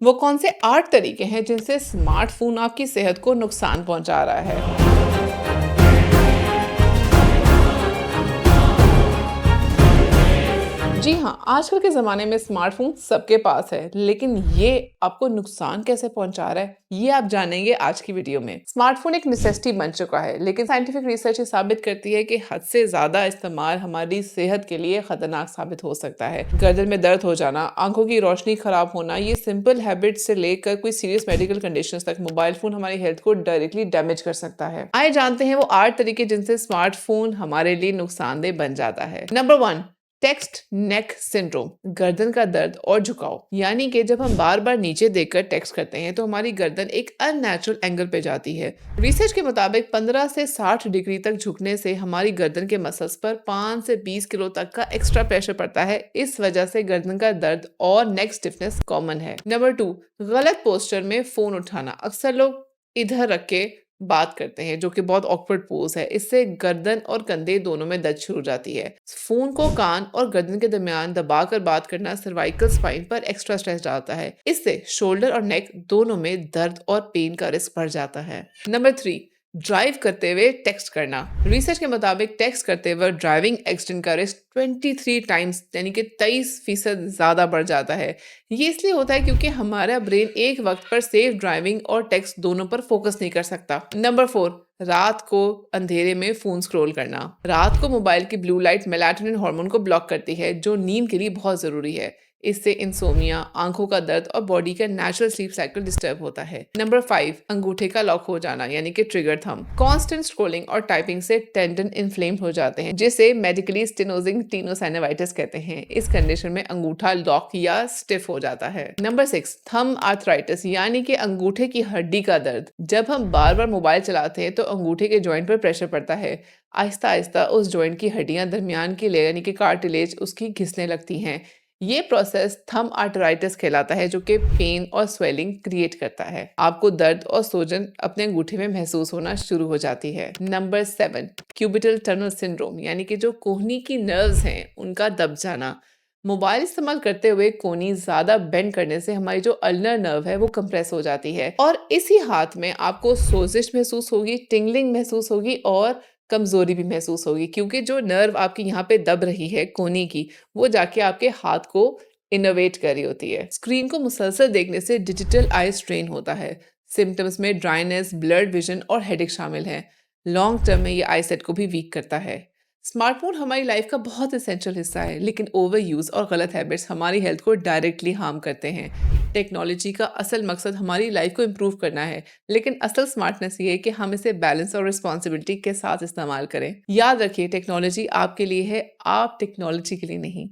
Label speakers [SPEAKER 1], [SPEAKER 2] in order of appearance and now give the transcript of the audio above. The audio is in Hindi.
[SPEAKER 1] वो कौन से 8 तरीके हैं जिनसे स्मार्टफ़ोन आपकी सेहत को नुकसान पहुँचा रहा है? जी हाँ, आजकल के ज़माने में स्मार्टफ़ोन सबके पास है, लेकिन ये आपको नुकसान कैसे पहुँचा रहा है, ये आप जानेंगे आज की वीडियो में। स्मार्टफ़ोन एक नेसेसिटी बन चुका है, लेकिन साइंटिफिक रिसर्च ये साबित करती है कि हद से ज़्यादा इस्तेमाल हमारी सेहत के लिए खतरनाक साबित हो सकता है। गर्दन में दर्द हो जाना, आँखों की रोशनी खराब होना, ये सिंपल हैबिट से लेकर कोई सीरियस मेडिकल कंडीशंस तक मोबाइल फ़ोन हमारी हेल्थ को डायरेक्टली डैमेज कर सकता है। आइए जानते हैं वो 8 तरीके जिनसे स्मार्टफ़ोन हमारे लिए नुकसानदेह बन जाता है। नंबर 1, टेक्स्ट नेक सिंड्रोम, गर्दन का दर्द और झुकाव। यानी कि जब हम बार बार नीचे देखकर टेक्स्ट करते हैं तो हमारी गर्दन एक अननेचुरल एंगल पे जाती है। रिसर्च के मुताबिक 15 से 60 डिग्री तक झुकने से हमारी गर्दन के मसल्स पर 5 से 20 किलो तक का एक्स्ट्रा प्रेशर पड़ता है। इस वजह से गर्दन का दर्द और नेक स्टिफनेस कॉमन है। नंबर 2, गलत पोस्चर में फोन उठाना। अक्सर लोग इधर रख के बात करते हैं जो कि बहुत ऑकवर्ड पोज है। इससे गर्दन और कंधे दोनों में दर्द शुरू हो जाती है। फोन को कान और गर्दन के दरमियान दबाकर बात करना सर्वाइकल स्पाइन पर एक्स्ट्रा स्ट्रेस डालता है। इससे शोल्डर और नेक दोनों में दर्द और पेन का रिस्क बढ़ जाता है। नंबर 3, ड्राइव करते हुए टेक्स्ट करना। रिसर्च के मुताबिक टेक्स्ट करते हुए ड्राइविंग एक्सीडेंट का रिस्क 23 टाइम्स यानी कि 23% ज्यादा बढ़ जाता है। ये इसलिए होता है क्योंकि हमारा ब्रेन एक वक्त पर सेफ ड्राइविंग और टेक्स्ट दोनों पर फोकस नहीं कर सकता। नंबर 4, रात को अंधेरे में फोन स्क्रॉल करना। रात को मोबाइल की ब्लू लाइट मेलाटोनिन हार्मोन को ब्लॉक करती है जो नींद के लिए बहुत जरूरी है। इससे इंसोमिया, आंखों का दर्द और बॉडी का नेचुरल स्लीप साइकिल डिस्टर्ब होता है। नंबर 5, अंगूठे का लॉक हो जाना यानी कि ट्रिगर थंब। कांस्टेंट स्क्रॉलिंग और टाइपिंग से टेंडन इन्फ्लेम्ड हो जाते हैं जिसे मेडिकली स्टेनोजिंग टेनोसाइनोवाइटिस कहते हैं। इस कंडीशन में अंगूठा लॉक या स्टिफ हो जाता है। नंबर 6, थंब आर्थराइटिस यानी कि अंगूठे की हड्डी का दर्द। जब हम बार बार मोबाइल चलाते हैं तो अंगूठे के जॉइंट पर प्रेशर पड़ता है। आहिस्ता आहिस्ता उस जॉइंट की हड्डियां दरमियान की लेयर यानी कि कार्टिलेज उसकी घिसने लगती हैं। ये प्रोसेस थंब आर्थराइटिस कहलाता है जो कि पेन और स्वेलिंग क्रिएट करता है। आपको दर्द और सूजन अपने अंगूठे में महसूस होना शुरू हो जाती है। नंबर 7, क्यूबिटल टनल सिंड्रोम यानी कि जो कोहनी की नर्व्स हैं उनका दब जाना। मोबाइल इस्तेमाल करते हुए कोहनी ज्यादा बेंड करने से हमारी जो अल्नर नर्व है वो कंप्रेस हो जाती है और इसी हाथ में आपको सोजिश महसूस होगी, टिंगलिंग महसूस होगी और कमजोरी भी महसूस होगी क्योंकि जो नर्व आपकी यहाँ पे दब रही है कोहनी की, वो जाके आपके हाथ को इनोवेट कर रही होती है। स्क्रीन को मुसलसल देखने से डिजिटल आई स्ट्रेन होता है। सिम्टम्स में ड्राइनेस, ब्लर्ड विजन और हेडेक शामिल हैं। लॉन्ग टर्म में ये आई सेट को भी वीक करता है। स्मार्टफोन हमारी लाइफ का बहुत एसेंशियल हिस्सा है, लेकिन ओवर यूज और गलत हैबिट्स हमारी हेल्थ को डायरेक्टली हार्म करते हैं। टेक्नोलॉजी का असल मकसद हमारी लाइफ को इम्प्रूव करना है, लेकिन असल स्मार्टनेस ये है कि हम इसे बैलेंस और रिस्पॉन्सिबिलिटी के साथ इस्तेमाल करें। याद रखिए, टेक्नोलॉजी आपके लिए है, आप टेक्नोलॉजी के लिए नहीं।